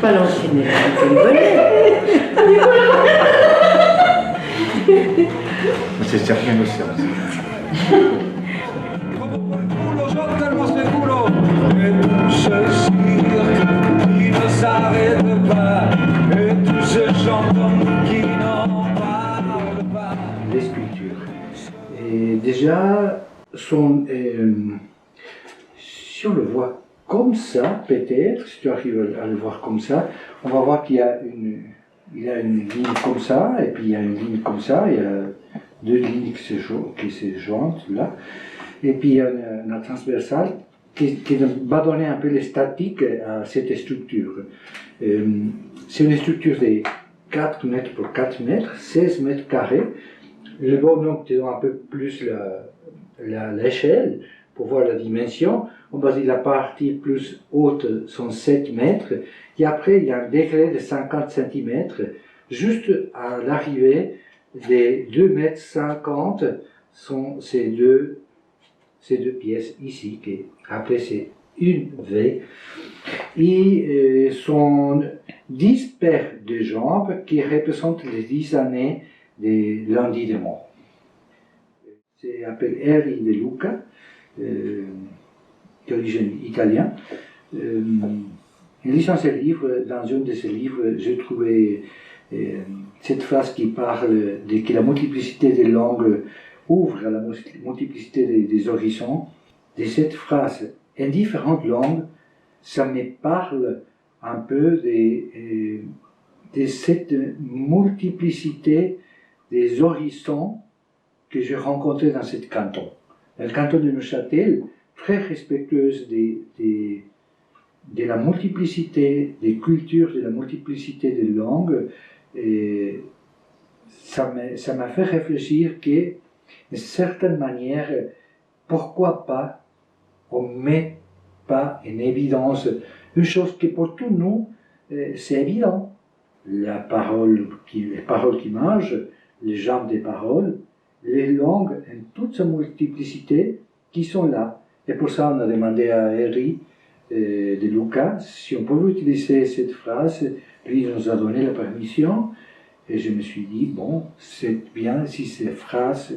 pas l'enchaîner, c'est une bonne Se cercano sempre. Culo sotto il vostro culo et tout ce cirque qui ne s'arrête pas et tous ces gens comme vous qui n'en parlent pas. Les sculptures. Et déjà, si on le voit comme ça, peut-être, si tu arrives à le voir comme ça, on va voir qu'il y a une ligne comme ça, et puis il y a une ligne comme ça, il y a deux lignes qui se jointent là, et puis il y a une transversale qui va donner un peu les statiques à cette structure. C'est une structure de 4 mètres por 4 mètres, 16 mètres carrés. Le bonhomme te donne un peu plus l'échelle pour voir la dimension. On va dire la partie plus haute sont 7 mètres, et après il y a un degré de 50 cm, juste à l'arrivée des 2 mètres 50 sont ces deux pièces ici, qui après c'est une V, et sont 10 paires de jambes qui représentent les 10 années de lundi de mort. C'est appelé Henri de Luca, d'origine italienne. En lisant ce livre, dans un de ces livres, j'ai trouvé cette phrase qui parle de que la multiplicité des langues ouvre à la multiplicité des horizons. De cette phrase, en différentes langues, ça me parle un peu de cette multiplicité des horizons que j'ai rencontrés dans ce canton. Le canton de Neuchâtel, très respectueuse de la multiplicité des cultures, de la multiplicité des langues, et ça m'a fait réfléchir que, d'une certaine manière, pourquoi pas on ne met pas en évidence une chose qui pour tous nous, c'est évident. Les paroles qui mangent, les genres des paroles, les langues en toute sa multiplicité qui sont là. Et pour ça, on a demandé à Henri de Luca si on pouvait utiliser cette phrase. Lui nous a donné la permission. Et je me suis dit, bon, c'est bien si cette phrase,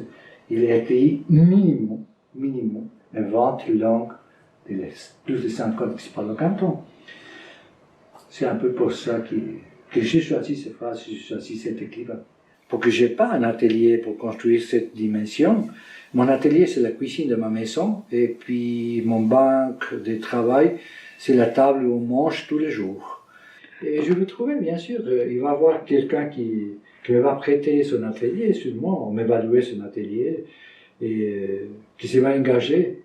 il est écrit minimum, 20 langues, plus de 50 qui se parlent au canton. C'est un peu pour ça que j'ai choisi cette phrase, j'ai choisi cet écrivain. Pour que je n'ai pas un atelier pour construire cette dimension, mon atelier c'est la cuisine de ma maison, et puis mon banc de travail c'est la table où on mange tous les jours. Et je vais trouver, bien sûr, il va y avoir quelqu'un qui me va prêter son atelier, sûrement, on va louer son atelier, et qui se va engager,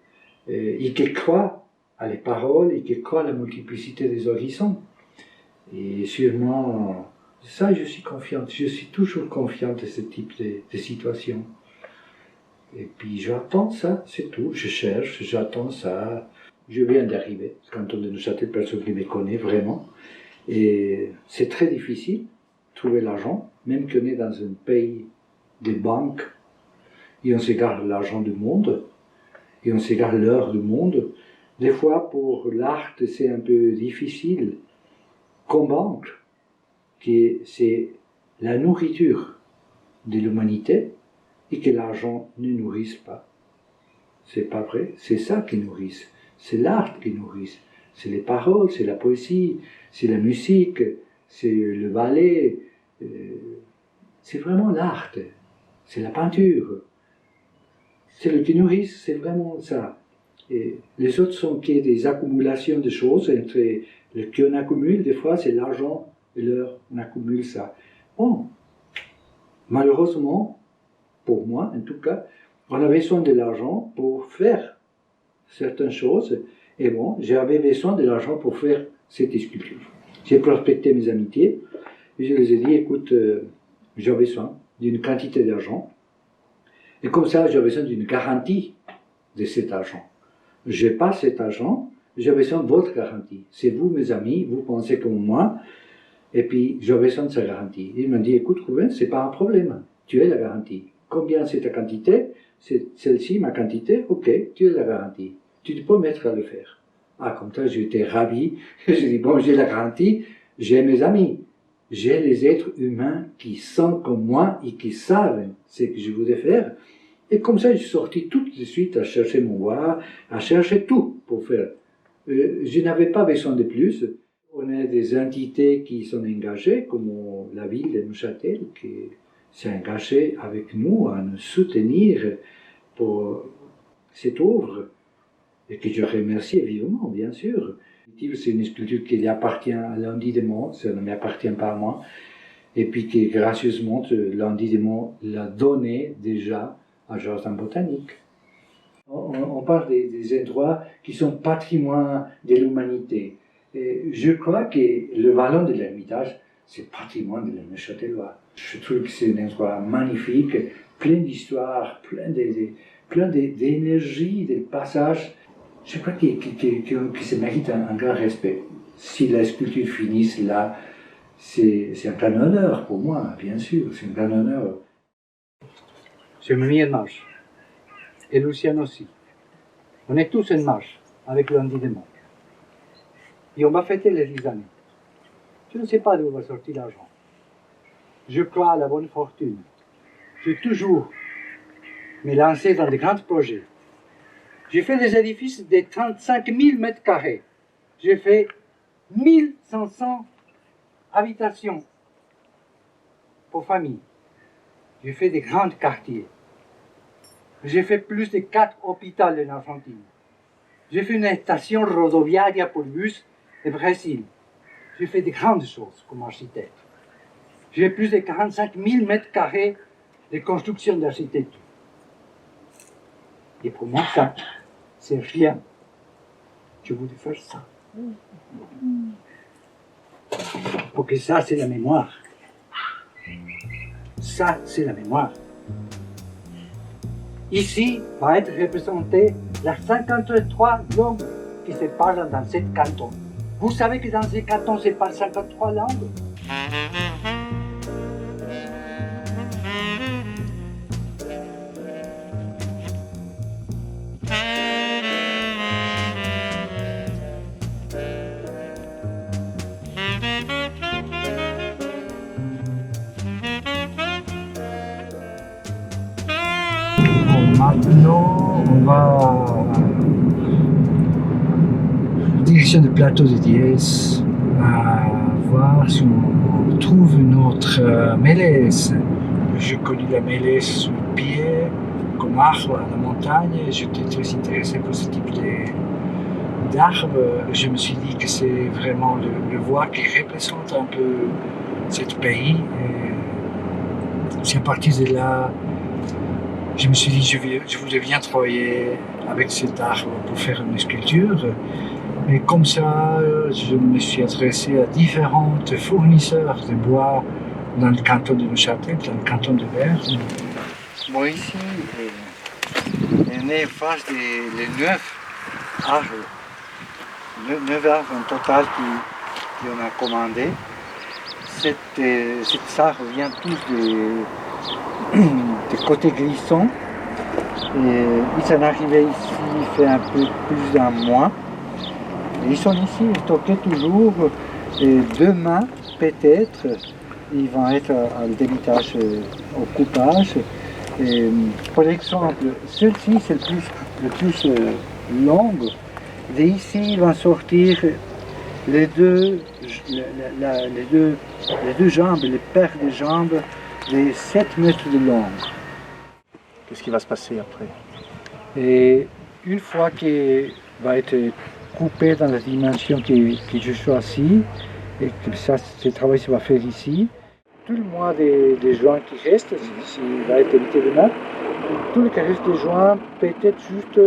et qui croit à les paroles, et qui croit à la multiplicité des horizons. Et sûrement, ça je suis confiante, je suis toujours confiante de ce type de situation. Et puis j'attends ça, c'est tout, je cherche, j'attends ça. Je viens d'arriver, quand on de Neuchâtel, personne qui me connaît vraiment. Et c'est très difficile de trouver l'argent, même qu'on est dans un pays de banques, et on s'égare l'argent du monde, et on s'égare l'heure du monde. Des fois, pour l'art, c'est un peu difficile. Combattre que c'est la nourriture de l'humanité et que l'argent ne nourrisse pas. C'est pas vrai, c'est ça qui nourrit, c'est l'art qui nourrit. C'est les paroles, c'est la poésie, c'est la musique, c'est le ballet, c'est vraiment l'art, c'est la peinture. C'est le qui nourrit, c'est vraiment ça. Et les autres sont que des accumulations de choses, entre le qu'on accumule, des fois c'est l'argent et l'heure, on accumule ça. Bon, malheureusement, pour moi en tout cas, on a besoin de l'argent pour faire certaines choses. Et bon, j'avais besoin de l'argent pour faire cette sculpture. J'ai prospecté mes amitiés et je les ai dit, écoute, j'ai besoin d'une quantité d'argent. Et comme ça, j'ai besoin d'une garantie de cet argent. Je n'ai pas cet argent, j'ai besoin de votre garantie. C'est vous, mes amis, vous pensez comme moi, et puis j'ai besoin de sa garantie. Il m'a dit, écoute, Rouven, ce n'est pas un problème, tu as la garantie. Combien c'est ta quantité? C'est celle-ci, ma quantité? Ok, tu as la garantie. Tu te peux mettre à le faire. Ah, comme ça, j'étais ravi. J'ai dit, bon, j'ai la garantie, j'ai mes amis, j'ai les êtres humains qui sont comme moi et qui savent ce que je voudrais faire. Et comme ça, je suis sorti tout de suite à chercher mon voix, à chercher tout pour faire. Je n'avais pas besoin de plus. On a des entités qui sont engagées, comme la ville de Neuchâtel, qui s'est engagée avec nous à nous soutenir pour cette œuvre, et que je remercie vivement, bien sûr. C'est une sculpture qui appartient à Landy de Meaux, ça ne m'appartient pas à moi, et puis que gracieusement, Landy de Meaux l'a donné déjà à Jardin botanique. On parle des endroits qui sont patrimoine de l'humanité. Et je crois que le vallon de l'Ermitage, c'est patrimoine de la Neuchâtelois. Je trouve que c'est un endroit magnifique, plein d'histoire, plein d'énergie, de passages. Je crois que ça mérite un grand respect. Si la sculpture finisse là, c'est un grand honneur pour moi, bien sûr, c'est un grand honneur. Je me mets en marche. Et Lucien aussi. On est tous en marche avec Landy de Meaux. Et on va fêter les 10 années. Je ne sais pas d'où va sortir l'argent. Je crois à la bonne fortune. J'ai toujours me lancé dans de grands projets. J'ai fait des édifices de 35 000 mètres carrés. J'ai fait 1500 habitations pour famille. J'ai fait des grands quartiers. J'ai fait plus de 4 hôpitaux en Argentine. J'ai fait une station rodoviaria pour bus au Brésil. J'ai fait de grandes choses comme architecte. J'ai plus de 45 000 mètres carrés de construction d'architecture. Et pour moi, ça, c'est rien. Je voulais faire ça. Parce que ça, c'est la mémoire. Ça, c'est la mémoire. Ici va être représentée la 53 langues qui se parlent dans ce canton. Vous savez que dans ce canton se parlent 53 langues? Maintenant, on va direction du plateau de Diez, à voir si on trouve notre mélèze. J'ai connu la mélèze sous le pied, comme arbre à la montagne. J'étais très intéressé par ce type d'arbre. Je me suis dit que c'est vraiment le bois qui représente un peu ce pays. C'est à partir de là, je me suis dit je voulais bien travailler avec cet arbre pour faire une sculpture. Et comme ça, je me suis adressé à différents fournisseurs de bois dans le canton de Neuchâtel, dans le canton de Berne. Bon, ici, on est face des 9 arbres. 9 arbres en total qu'on a commandé. Ça revient tous des côtés glissants. Et ils sont arrivés ici, il fait un peu plus d'un mois. Ils sont ici stockés toujours, et demain peut-être ils vont être à débitage, au coupage. Et, par exemple, celle-ci c'est le plus long. D'ici vont sortir les deux jambes, les paires de jambes, les 7 mètres de long. Qu'est-ce qui va se passer après? Et une fois qu'il va être coupé dans la dimension que je choisis, et que ça, ce travail se va faire ici. Tout le mois des juin qui reste, il va être évité demain, tout le reste des juin, peut-être juste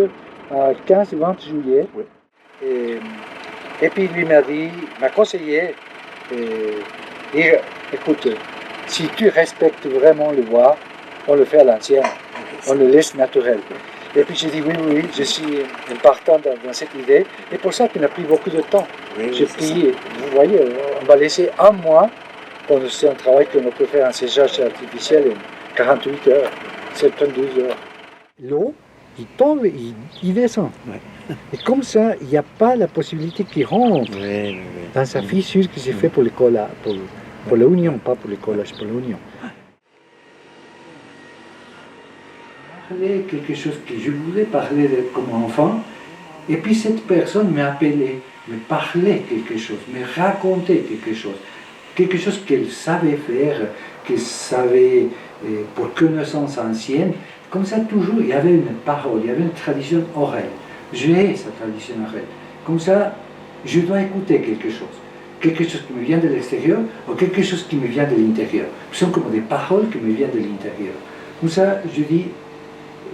à 15-20 juillet. Oui. Et puis lui m'a conseillé, écoute, si tu respectes vraiment le bois, on le fait à l'ancienne, on le laisse naturel. Et puis j'ai dit oui, je suis partant dans cette idée. Et pour ça qu'il a pris beaucoup de temps. Oui, j'ai pris, vous voyez, on va laisser un mois, c'est un travail qu'on peut faire en séchage artificiel en 48 heures, 72 heures. L'eau, il tombe, il descend. Ouais. Et comme ça, il n'y a pas la possibilité qu'il rentre dans sa fissure qui s'est fait pour le collage, pour l'union, pas pour le collage, pour l'union. Parler quelque chose que je voulais parler comme enfant, et puis cette personne m'a appelé, me parlait quelque chose, me racontait quelque chose qu'elle savait faire, qu'elle savait pour connaissance ancienne. Comme ça, toujours, il y avait une parole, il y avait une tradition orale. J'ai cette tradition orale. Comme ça, je dois écouter quelque chose qui me vient de l'extérieur ou quelque chose qui me vient de l'intérieur. Ce sont comme des paroles qui me viennent de l'intérieur. Comme ça, je dis,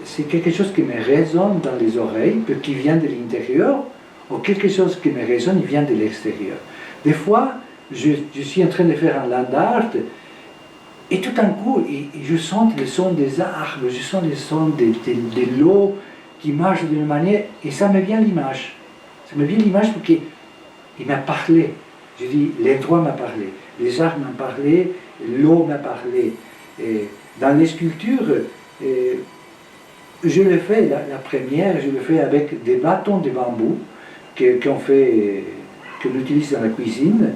c'est quelque chose qui me résonne dans les oreilles, qui vient de l'intérieur, ou quelque chose qui me résonne, il vient de l'extérieur. Des fois, je suis en train de faire un land art, et tout d'un coup, je sens le son des arbres, je sens le son de l'eau qui marche d'une manière, et ça me vient l'image. Ça me vient l'image parce qu'il m'a parlé. Je dis, l'endroit m'a parlé, les arbres m'ont parlé, l'eau m'a parlé. Et dans les sculptures, je le fais, la première, je le fais avec des bâtons de bambou qu'on utilise dans la cuisine.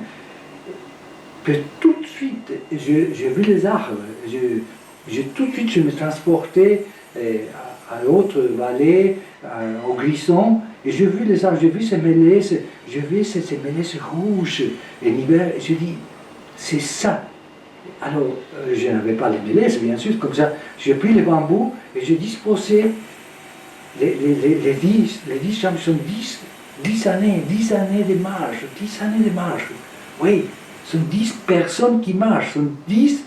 Puis tout de suite, j'ai vu les arbres. Tout de suite, je me transportais à l'autre vallée, au Grisson, et j'ai vu les arbres, j'ai vu ces mélèzes, j'ai vu ces mélèzes rouges. Et l'hiver, je dis, c'est ça. Alors, je n'avais pas les mélèzes, bien sûr, comme ça, j'ai pris les bambous et j'ai disposé les 10 chambres, sont 10 années de marche, 10 années de marche. Oui, ce sont 10 personnes qui marchent, ce sont 10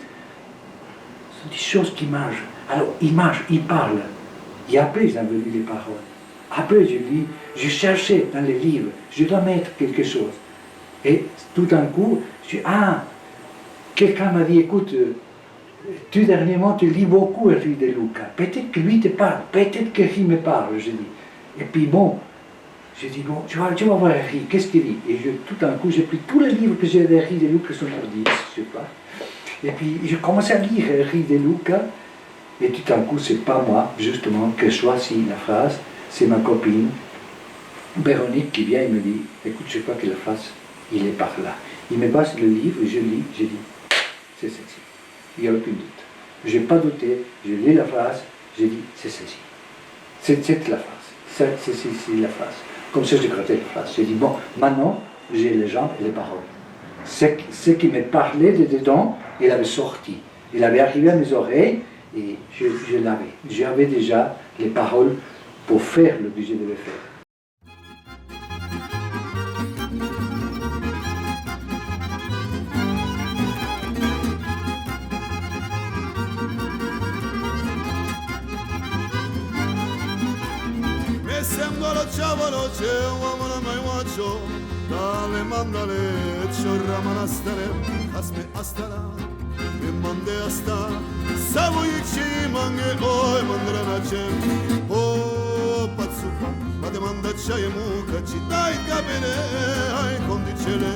choses qui marchent. Alors, ils marchent, ils parlent. Et après, ils ont vu les paroles. Après, je cherchais dans les livres, je dois mettre quelque chose. Et tout d'un coup, je dis, quelqu'un m'a dit, écoute, tu dernièrement, tu lis beaucoup Henri de Luca. Peut-être que lui te parle, peut-être qu'il me parle, je dis. Et puis bon, je dis, bon, tu vas voir Henri, qu'est-ce qu'il dit? Et tout d'un coup, j'ai pris tous les livres que j'ai d'Henri de Luca, sont 10, je sais pas. Et puis, je commence à lire Henri de Luca, et tout d'un coup, c'est pas moi, justement, que je choisis la phrase, c'est ma copine, Véronique, qui vient et me dit, écoute, je crois que la phrase, il est par là. Il me passe le livre, je lis, je dis, c'est celle-ci. Il n'y a aucun doute. Je n'ai pas douté, je lis la phrase, j'ai dit, c'est celle-ci. C'est la phrase. C'est la phrase. Comme ça, j'ai gratté la phrase. J'ai dit, bon, maintenant, j'ai les jambes et les paroles. Ce qui me parlait de dedans, il avait sorti. Il avait arrivé à mes oreilles et je l'avais. J'avais déjà les paroles pour faire le que je devais faire. Ciavolo c'è un uomo mai guaccio dalle mandale ciorra manastere kasme astara mi mande asta savu yikshi mange oi mandra cem o patsupa ma demanda c'hai muca ci dai capire ai condicele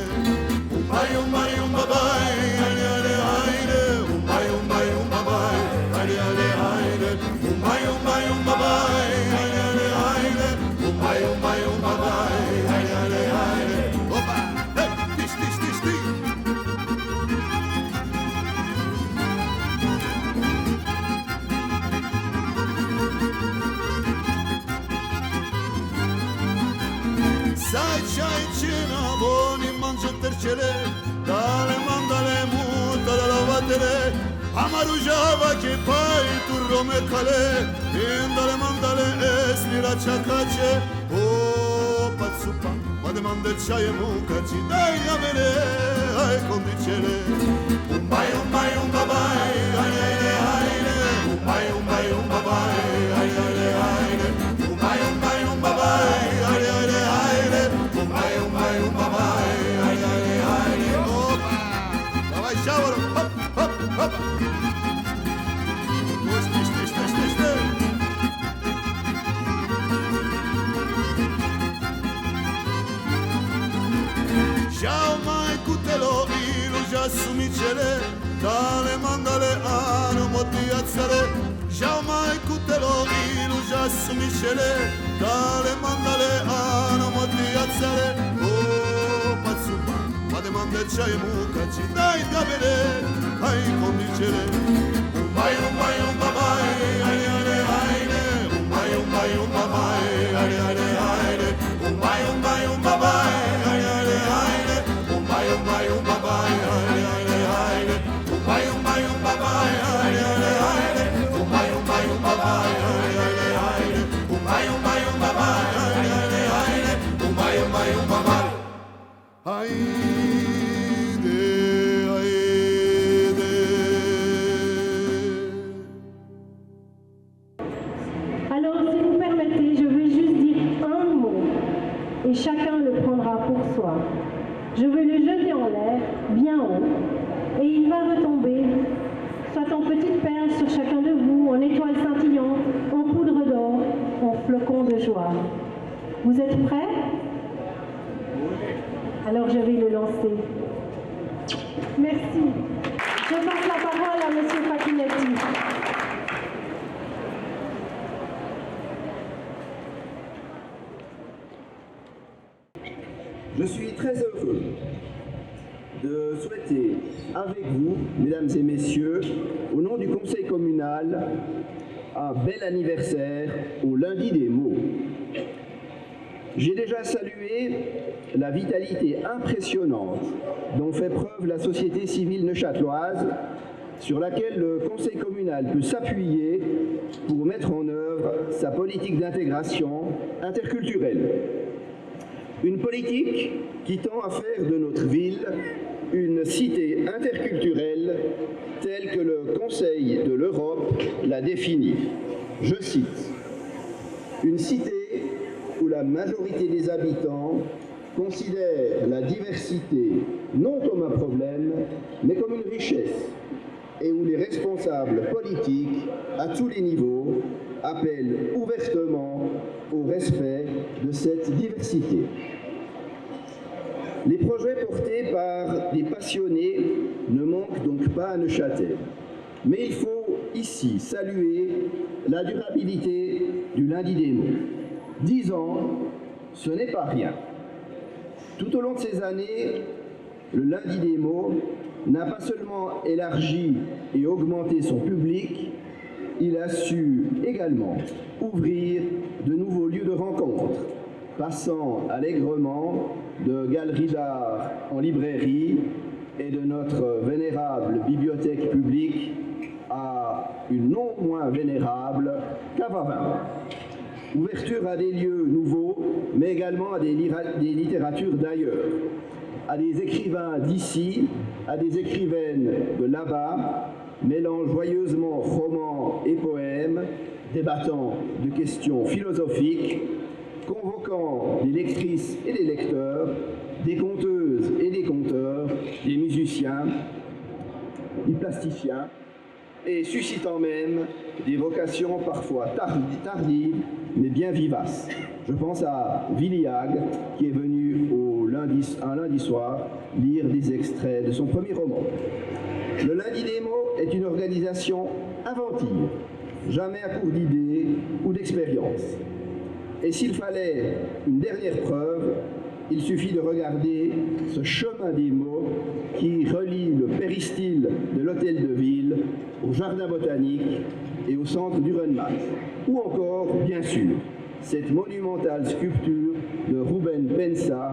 un babai ale ale ale un babai ale ale ale un babai ale ale ale un babai, ale, ale, ale. Opa, hey, tish, tish, tish, tish. Sai c'hai cena, buoni mangia tercele, dalle mandale muta da lavatere. Amarujava che fai tu rome cale, indale mandale esli la ciacace. Oh, pazzupa, ma demande c'hai e muca, ci dai a bere, ai condicele. Un babai, aile, aile, un babai, aile, aile, un babai, aile, aile, un babai, aile, aile. Opa, vai, ciao, hop, hop, hop. Assumicele, dalle mandale hanno motivazione, già mai cutelo, già su Michele, tale mandale a non moti alzare. Oh, pazzumba, ma demande c'hai mucca, ci dai da vedere, hai condicere. Un bai, ai, ai, ai, un bai, ai, ai, ai, un bai, ai, ai, ai, un bai, ai, ai, un bai, ai, ai, Alors, si vous permettez, je veux juste dire un mot et chacun le prendra pour soi. Je veux le jeter en l'air, bien haut, et il va retomber, soit en petites perles sur chacun de vous, en étoiles scintillantes, en poudre d'or, en flocons de joie. Vous êtes prêts? Alors je vais le lancer. Merci. Je passe la parole à M. Facchinetti. Je suis très heureux de souhaiter avec vous, mesdames et messieurs, au nom du conseil communal, un bel anniversaire au lundi des mots. J'ai déjà salué la vitalité impressionnante dont fait preuve la société civile neuchâteloise, sur laquelle le conseil communal peut s'appuyer pour mettre en œuvre sa politique d'intégration interculturelle. Une politique qui tend à faire de notre ville une cité interculturelle telle que le Conseil de l'Europe l'a définie. Je cite, « Une cité où la majorité des habitants considère la diversité non comme un problème, mais comme une richesse, et où les responsables politiques, à tous les niveaux, appellent ouvertement au respect de cette diversité. » Les projets portés par des passionnés ne manquent donc pas à Neuchâtel. Mais il faut ici saluer la durabilité du lundi des mots. 10 ans, ce n'est pas rien. Tout au long de ces années, le lundi des mots n'a pas seulement élargi et augmenté son public, il a su également ouvrir de nouveaux lieux de rencontre, passant allègrement de galeries d'art en librairie et de notre vénérable bibliothèque publique à une non moins vénérable cave à vin. Ouverture à des lieux nouveaux, mais également à des littératures d'ailleurs, à des écrivains d'ici, à des écrivaines de là-bas, mêlant joyeusement romans et poèmes, débattant de questions philosophiques, convoquant des lectrices et des lecteurs, des conteuses et des conteurs, des musiciens, des plasticiens, et suscitant même des vocations parfois tardives, mais bien vivaces. Je pense à Villiag, qui est venu un lundi soir lire des extraits de son premier roman. Le Lundi des mots est une organisation inventive, jamais à court d'idées ou d'expériences. Et s'il fallait une dernière preuve, il suffit de regarder ce chemin des mots qui relie le péristyle de l'hôtel de ville au jardin botanique et au centre du Runmat. Ou encore, bien sûr, cette monumentale sculpture de Ruben Pensa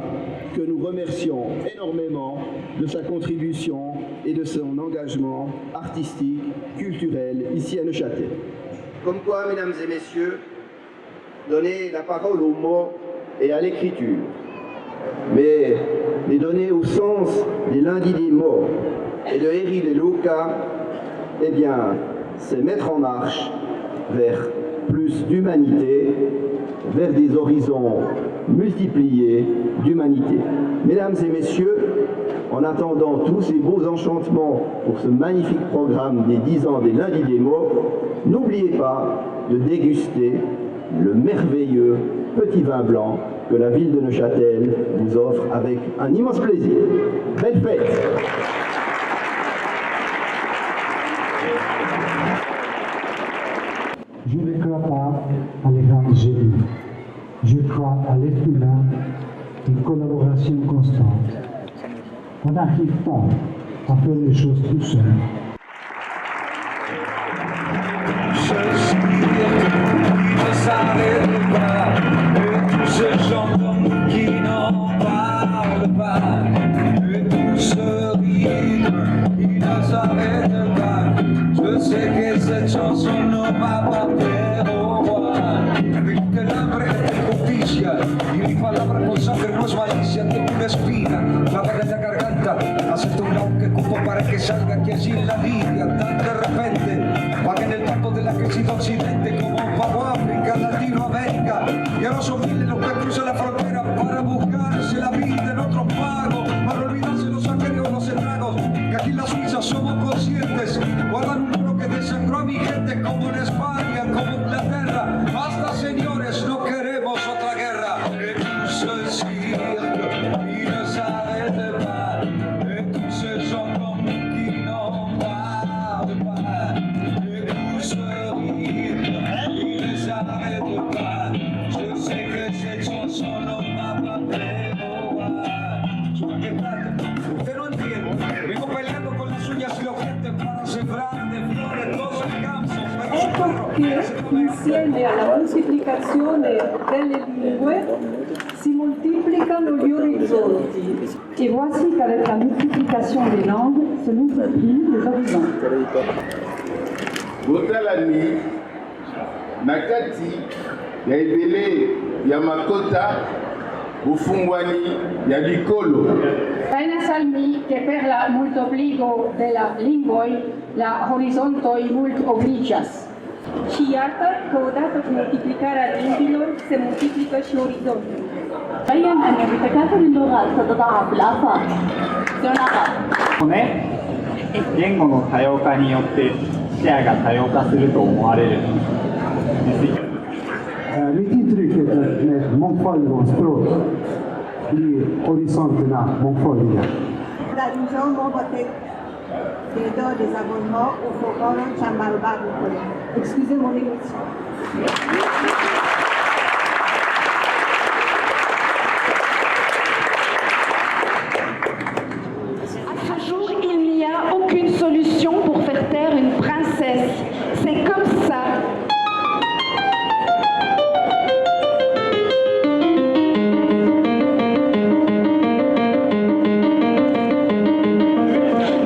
que nous remercions énormément de sa contribution et de son engagement artistique, culturel ici à Neuchâtel. Comme quoi, mesdames et messieurs, donner la parole aux mots et à l'écriture, mais les donner au sens des lundis des mots et de Eri de Luca, eh bien, c'est mettre en marche vers plus d'humanité, vers des horizons multipliés d'humanité. Mesdames et messieurs, en attendant tous ces beaux enchantements pour ce magnifique programme des 10 ans des lundis des mots, n'oubliez pas de déguster le merveilleux petit vin blanc que la ville de Neuchâtel vous offre avec un immense plaisir. Belle fête! Je ne crois pas à j'ai lu. Je crois à l'être humain, une collaboration constante. On n'arrive pas à faire les choses tout seul. Je s'arrête pas, et tous ces gens comme nous qui n'en parlent pas, et tout ce rythme qui ne s'arrête pas. Je sais que cette chanson ne va pas plaire au roi, que el hambre es justicia y mi palabra con sangre no es malicia, tengo una espina clavada en la garganta, acepto un lado que cupo para que salga que allí en la Libia, tan de repente, va que en el campo de la crisis de Occidente, como Pavo África, Latinoamérica, y ahora son miles los que cruzan la frontera para buscarse la vida en otros pagos, para olvidarse los saqueos, los estragos, que aquí en la Suiza somos conscientes, guardan un oro que desangró a mi gente, como en España, como en Inglaterra, basta señores, no queremos otra guerra, et tout ce cirque, qui ne s'arrête pas, et tous ces gens comme nous qui n'en parlent pas, et tout ce rythme, qui ne s'arrête pas, je sais que cette chanson no va a plaire au roi. Usted no entiende, vengo peleando con las uñas y los dientes para sembrar de flores todo el campo. Ecco che insieme alla moltiplicazione delle lingue si moltiplicano gli orizzonti. Et voici qu'avec la multiplication des langues se multiplient les horizons. botalani na kati ya ebele ya makota ufungwani ya bikolo. Aina salmi che per la multiplico della lingvoi la horizontoi mult obligas. Și iată că odată cu multiplicarea limbilor se multiplică și orizontul. تبين أن بتكاثر اللغات تتضاعف الآفاق. 言語の多様化によって視野が多様化すると思われる。Mitt intryck är att med mångfaldigare språk blir horisonterna mångfaldiga. در ما با تعداد زبان‌ها افق‌ها را چند برابر می‌کنیم. Excusez mon émotion. À ce jour, il n'y a aucune solution pour faire taire une princesse. C'est comme ça.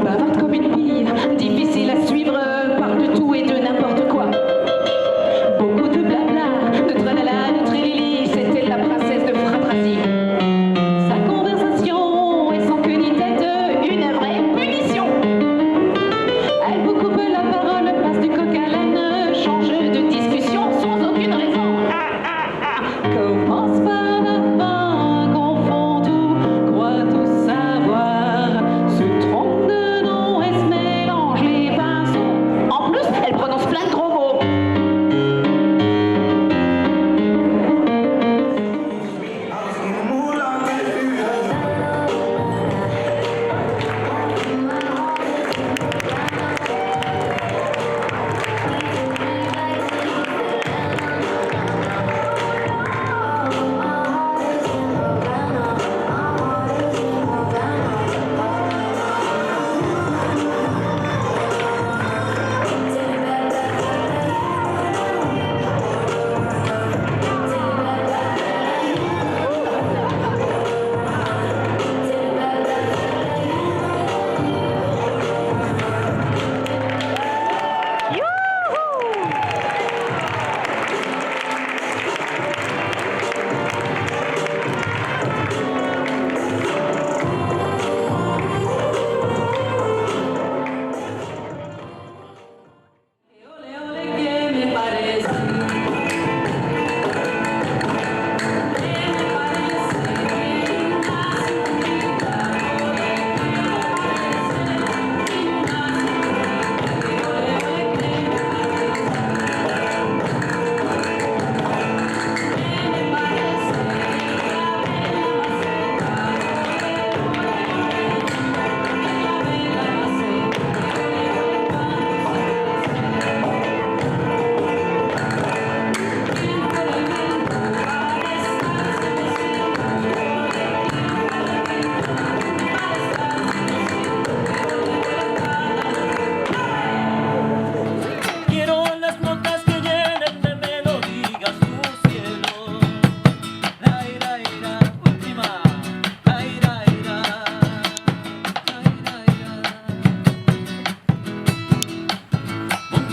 Bavarde comme une bille, difficile à suivre, parle de tout et de n'importe quoi. Beaucoup de blabla,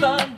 train